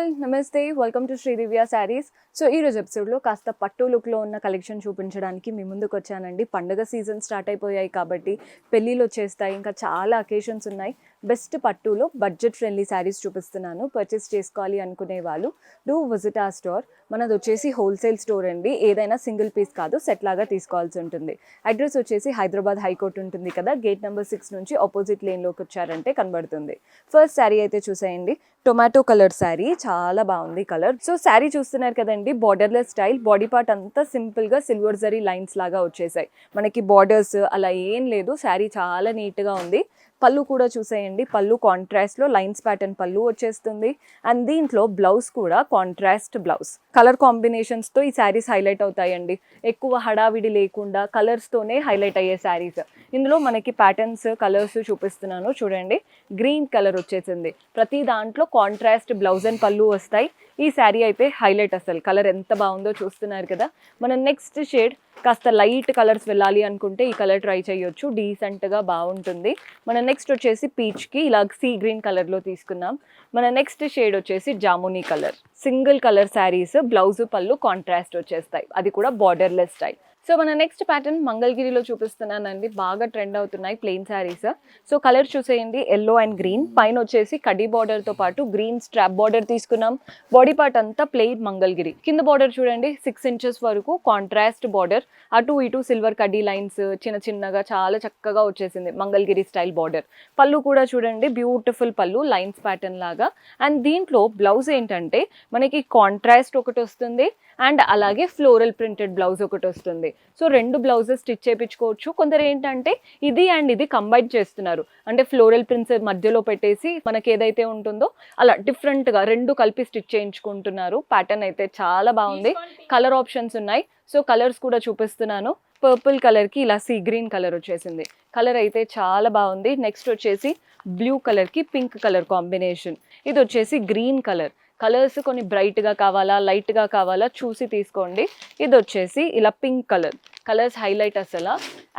All నమస్తే welcome to Sridivya saris. So ఈ రోజు ఎపిసోడ్లో కాస్త పట్టు లుక్లో ఉన్న కలెక్షన్ చూపించడానికి మీ ముందుకు వచ్చానండి. పండుగ సీజన్ స్టార్ట్ అయిపోయాయి కాబట్టి పెళ్ళిళ్ళు వచ్చేస్తాయి, ఇంకా చాలా అకేషన్స్ ఉన్నాయి. బెస్ట్ పట్టులో బడ్జెట్ ఫ్రెండ్లీ శారీస్ చూపిస్తున్నాను. పర్చేస్ చేసుకోవాలి అనుకునే వాళ్ళు డూ విజిట్ ఆ స్టోర్. మనది వచ్చేసి హోల్సేల్ స్టోర్ అండి, ఏదైనా సింగిల్ పీస్ కాదు, సెట్ లాగా తీసుకోవాల్సి ఉంటుంది. అడ్రస్ వచ్చేసి హైదరాబాద్ హైకోర్టు ఉంటుంది కదా, గేట్ నెంబర్ 6 నుంచి ఆపోజిట్ లేన్లోకి వచ్చారంటే కనబడుతుంది. ఫస్ట్ శారీ అయితే చూసేయండి, టొమాటో కలర్ శారీ, చాలా బాగుంది కలర్. సో శారీ చూస్తున్నారు కదండి, బార్డర్లెస్ స్టైల్, బాడీ పార్ట్ అంతా సింపుల్ గా సిల్వర్ జరీ లైన్స్ లాగా వచ్చేసాయి. మనకి బార్డర్స్ అలా ఏం లేదు, శారీ చాలా నీట్ గా ఉంది. పళ్ళు కూడా చూసేయండి, పళ్ళు కాంట్రాస్ట్ లో లైన్స్ ప్యాటర్న్ పళ్ళు వచ్చేస్తుంది. అండ్ దీంట్లో బ్లౌజ్ కూడా కాంట్రాస్ట్ బ్లౌజ్. కలర్ కాంబినేషన్స్ తో ఈ శారీస్ హైలైట్ అవుతాయండి. ఎక్కువ హడావిడి లేకుండా కలర్స్ తోనే హైలైట్ అయ్యే శారీస్. ఇందులో మనకి ప్యాటర్న్స్ కలర్స్ చూపిస్తున్నాను చూడండి. గ్రీన్ కలర్ వచ్చేసింది, ప్రతి దాంట్లో కాంట్రాస్ట్ బ్లౌజ్ అండ్ పళ్ళు వస్తాయి. ఈ శారీ అయితే హైలైట్, అసలు కలర్ ఎంత బాగుందో చూస్తున్నారు కదా. మన నెక్స్ట్ షేడ్ కాస్త లైట్ కలర్స్ వెళ్ళాలి అనుకుంటే ఈ కలర్ ట్రై చేయొచ్చు, డీసెంట్గా బాగుంటుంది. మన నెక్స్ట్ వచ్చేసి పీచ్కి ఇలా సీ గ్రీన్ కలర్లో తీసుకున్నాం. మన నెక్స్ట్ షేడ్ వచ్చేసి jamuni colour. Single colour saris, blouse పళ్ళు కాంట్రాస్ట్ వచ్చేస్తాయి, అది కూడా బార్డర్లెస్ స్టైల్. సో మన నెక్స్ట్ ప్యాటర్న్ మంగళగిరిలో చూపిస్తున్నానండి, బాగా ట్రెండ్ అవుతున్నాయి ప్లెయిన్ శారీస్. సో కలర్ చూసేయండి, ఎల్లో అండ్ గ్రీన్, పైన వచ్చేసి కడ్డీ బార్డర్తో పాటు గ్రీన్ స్ట్రాప్ బార్డర్ తీసుకున్నాం. బాడీ పార్ట్ అంతా ప్లెయిన్ మంగళగిరి. కింద బార్డర్ చూడండి 6 ఇంచెస్ వరకు కాంట్రాస్ట్ బార్డర్, అటు ఇటు సిల్వర్ కడ్డీ లైన్స్ చిన్న చిన్నగా చాలా చక్కగా వచ్చేసింది మంగళగిరి స్టైల్ బార్డర్. పళ్ళు కూడా చూడండి బ్యూటిఫుల్ పళ్ళు, లైన్స్ ప్యాటర్న్ లాగా. అండ్ దీంట్లో బ్లౌజ్ ఏంటంటే మనకి కాంట్రాస్ట్ ఒకటి వస్తుంది అండ్ అలాగే ఫ్లోరల్ ప్రింటెడ్ బ్లౌజ్ ఒకటి వస్తుంది. సో 2 బ్లౌజెస్ స్టిచ్ చేయించుకోవచ్చు. కొందరు ఏంటంటే ఇది అండ్ ఇది కంబైన్ చేస్తున్నారు, అంటే ఫ్లోరల్ ప్రింట్స్ మధ్యలో పెట్టేసి మనకి ఏదైతే ఉంటుందో అలా డిఫరెంట్గా 2 కలిపి స్టిచ్ చేయించుకుంటున్నారు. ప్యాటర్న్ అయితే చాలా బాగుంది. కలర్ ఆప్షన్స్ ఉన్నాయి, సో కలర్స్ కూడా చూపిస్తున్నాను. పర్పుల్ కలర్కి ఇలా సీ గ్రీన్ కలర్ వచ్చేసింది, కలర్ అయితే చాలా బాగుంది. నెక్స్ట్ వచ్చేసి బ్లూ కలర్కి పింక్ కలర్ కాంబినేషన్, ఇది వచ్చేసి గ్రీన్ కలర్. కలర్స్ కొన్ని బ్రైట్గా కావాలా లైట్గా కావాలా చూసి తీసుకోండి. ఇది వచ్చేసి ఇలా పింక్ కలర్, కలర్స్ హైలైట్ అసలు.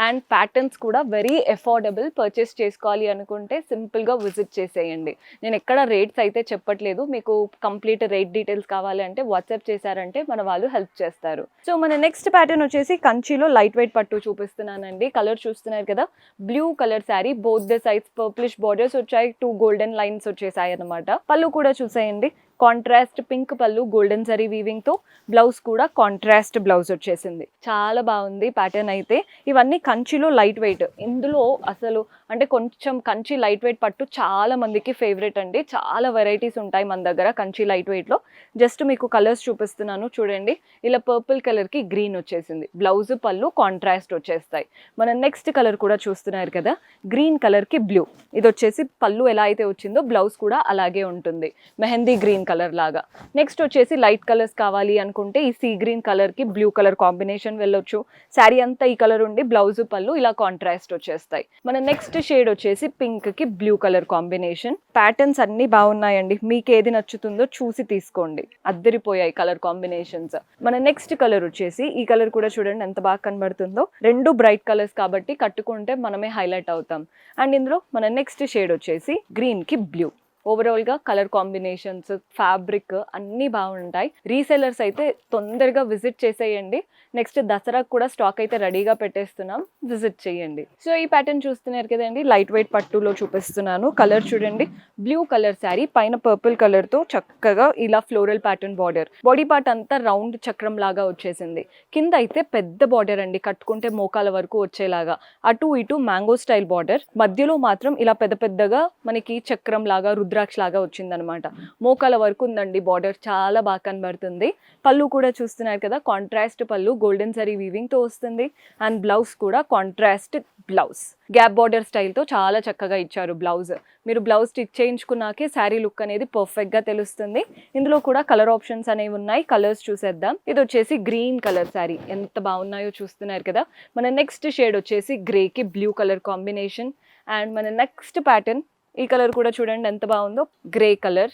అండ్ ప్యాటర్న్స్ కూడా వెరీ అఫోర్డబుల్, పర్చేస్ చేసుకోవాలి అనుకుంటే సింపుల్గా విజిట్ చేసేయండి. నేను ఎక్కడ రేట్స్ అయితే చెప్పట్లేదు, మీకు కంప్లీట్ రేట్ డీటెయిల్స్ కావాలి అంటే వాట్సాప్ చేశారంటే మన వాళ్ళు హెల్ప్ చేస్తారు. సో మన నెక్స్ట్ ప్యాటర్న్ వచ్చేసి కంచిలో లైట్ వెయిట్ పట్టు చూపిస్తున్నానండి. కలర్ చూస్తున్నారు కదా, blue colour sari, both the sides purplish borders వచ్చాయి, 2 గోల్డెన్ లైన్స్ వచ్చేసాయి అనమాట. పళ్ళు కూడా చూసేయండి, కాంట్రాస్ట్ పింక్ పళ్ళు గోల్డెన్ జరీ వీవింగ్ తో, బ్లౌజ్ కూడా కాంట్రాస్ట్ బ్లౌజ్ వచ్చేసింది. చాలా బాగుంది ప్యాటర్న్ అయితే. ఇవన్నీ కంచిలో లైట్ వెయిట్. ఇందులో అసలు అంటే కొంచెం కంచి లైట్ వెయిట్ పట్టు చాలా మందికి ఫేవరెట్ అండి, చాలా వెరైటీస్ ఉంటాయి మన దగ్గర కంచి లైట్ వెయిట్ లో. జస్ట్ మీకు కలర్స్ చూపిస్తున్నాను చూడండి. ఇలా పర్పుల్ కలర్ కి గ్రీన్ వచ్చేసింది, బ్లౌజ్ పళ్ళు కాంట్రాస్ట్ వచ్చేస్తాయి. మన నెక్స్ట్ కలర్ కూడా చూస్తున్నారు కదా, గ్రీన్ కలర్ కి బ్లూ, ఇది వచ్చేసి పళ్ళు ఎలా అయితే వచ్చిందో బ్లౌజ్ కూడా అలాగే ఉంటుంది, మెహందీ గ్రీన్ కలర్ లాగా. నెక్స్ట్ వచ్చేసి లైట్ కలర్స్ కావాలి అనుకుంటే ఈ సీ గ్రీన్ కలర్ కి బ్లూ కలర్ కాంబినేషన్ వెళ్ళొచ్చు. శారీ అంతా ఈ కలర్ ఉండి బ్లౌజ్ పళ్ళు ఇలా కాంట్రాస్ట్ వచ్చేస్తాయి. మన నెక్స్ట్ షేడ్ వచ్చేసి పింక్ కి బ్లూ కలర్ కాంబినేషన్. ప్యాటర్న్స్ అన్ని బాగున్నాయండి, మీకు ఏది నచ్చుతుందో చూసి తీసుకోండి, అద్దరిపోయాయి కలర్ కాంబినేషన్స్. మన నెక్స్ట్ కలర్ వచ్చేసి ఈ కలర్ కూడా చూడండి ఎంత బాగా కనబడుతుందో, 2 బ్రైట్ కలర్స్ కాబట్టి కట్టుకుంటే మనమే హైలైట్ అవుతాం. అండ్ ఇందులో మన నెక్స్ట్ షేడ్ వచ్చేసి గ్రీన్ కి బ్లూ. ఓవరాల్గా కలర్ కాంబినేషన్స్, ఫ్యాబ్రిక్ అన్నీ బాగుంటాయి. రీసెలర్స్ అయితే తొందరగా విజిట్ చేసేయండి. నెక్స్ట్ దసరాకు కూడా స్టాక్ అయితే రెడీగా పెట్టేస్తున్నాం, విజిట్ చేయండి. సో ఈ ప్యాటర్న్ చూస్తున్నారు కదండి, లైట్ వెయిట్ పట్టులో చూపిస్తున్నాను. కలర్ చూడండి, బ్లూ కలర్ శారీ, పైన పర్పుల్ కలర్తో చక్కగా ఇలా floral pattern border, body part అంతా రౌండ్ చక్రం లాగా వచ్చేసింది. కింద అయితే పెద్ద బార్డర్ అండి, కట్టుకుంటే మోకాల వరకు వచ్చేలాగా, అటు ఇటు మ్యాంగో స్టైల్ బార్డర్, మధ్యలో మాత్రం ఇలా పెద్ద పెద్దగా మనకి చక్రం లాగా రుద్రాక్ష లాగా వచ్చిందనమాట. మోకాల వరకు ఉందండి బార్డర్, చాలా బాగా కనబడుతుంది. పళ్ళు కూడా చూస్తున్నారు కదా, కాంట్రాస్ట్ పళ్ళు గోల్డెన్ జరీ వీవింగ్ తో వస్తుంది. అండ్ బ్లౌజ్ కూడా contrast blouse, gap border style తో చాలా చక్కగా ఇచ్చారు బ్లౌజ్. మీరు బ్లౌజ్ స్టిచ్ చేయించుకున్నాకే శారీ లుక్ అనేది పర్ఫెక్ట్ గా తెలుస్తుంది. ఇందులో కూడా కలర్ ఆప్షన్స్ అనేవి ఉన్నాయి, కలర్స్ చూసేద్దాం. ఇది వచ్చేసి గ్రీన్ కలర్ శారీ, ఎంత బాగున్నాయో చూస్తున్నారు కదా. మన నెక్స్ట్ షేడ్ వచ్చేసి గ్రే కి బ్లూ కలర్ కాంబినేషన్. అండ్ మన నెక్స్ట్ ప్యాటర్న్ ఈ కలర్ కూడా చూడండి ఎంత బాగుందో, గ్రే కలర్.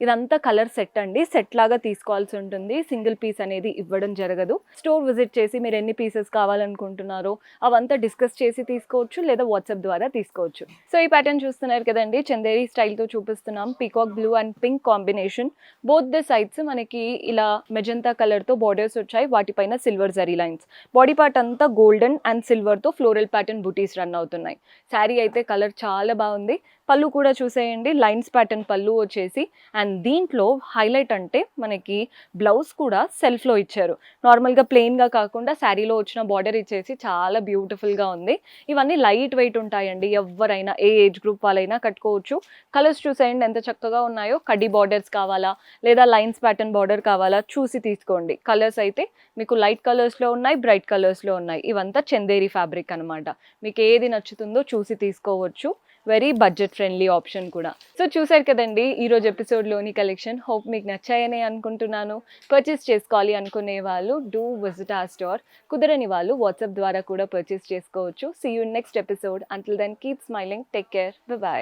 ఇదంతా కలర్ సెట్ అండి, సెట్ లాగా తీసుకోవాల్సి ఉంటుంది, సింగిల్ పీస్ అనేది ఇవ్వడం జరగదు. స్టోర్ విజిట్ చేసి మీరు ఎన్ని పీసెస్ కావాలనుకుంటున్నారో అవంతా డిస్కస్ చేసి తీసుకోవచ్చు, లేదా వాట్సాప్ ద్వారా తీసుకోవచ్చు. సో ఈ ప్యాటర్న్ చూస్తున్నారు కదండి, చందేరి స్టైల్తో చూపిస్తున్నాం. Peacock blue and pink combination, both the sides మనకి ఇలా మెజంతా కలర్తో బార్డర్స్ వచ్చాయి, వాటిపైన silver zari lines. Body part అంతా golden and సిల్వర్తో floral pattern buttis run అవుతున్నాయి. శారీ అయితే కలర్ చాలా బాగుంది. పళ్ళు కూడా చూసేయండి, లైన్స్ ప్యాటర్న్ పళ్ళు వచ్చేసి. అండ్ దీంట్లో హైలైట్ అంటే మనకి బ్లౌజ్ కూడా సెల్ఫ్లో ఇచ్చారు. నార్మల్గా ప్లెయిన్గా కాకుండా శారీలో వచ్చిన బార్డర్ ఇచ్చేసి చాలా బ్యూటిఫుల్గా ఉంది. ఇవన్నీ లైట్ వెయిట్ ఉంటాయండి, ఎవరైనా ఏ ఏజ్ గ్రూప్ వాళ్ళైనా కట్టుకోవచ్చు. కలర్స్ చూసేయండి ఎంత చక్కగా ఉన్నాయో. కడ్డీ బార్డర్స్ కావాలా లేదా లైన్స్ ప్యాటర్న్ బార్డర్ కావాలా చూసి తీసుకోండి. కలర్స్ అయితే మీకు లైట్ కలర్స్లో ఉన్నాయి, బ్రైట్ కలర్స్లో ఉన్నాయి. ఇవంతా చందేరి ఫ్యాబ్రిక్ అనమాట. మీకు ఏది నచ్చుతుందో చూసి తీసుకోవచ్చు. వెరీ బడ్జెట్ ఫ్రెండ్లీ ఆప్షన్ కూడా. సో చూసారు కదండి ఈరోజు ఎపిసోడ్లోని కలెక్షన్. హోప్ మీకు నచ్చాయని అనుకుంటున్నాను. పర్చేస్ చేసుకోవాలి అనుకునే వాళ్ళు డూ విజిట్ our స్టోర్. కుదరని వాళ్ళు వాట్సాప్ ద్వారా కూడా పర్చేస్ చేసుకోవచ్చు. See you next episode. Until then keep smiling, take care, by.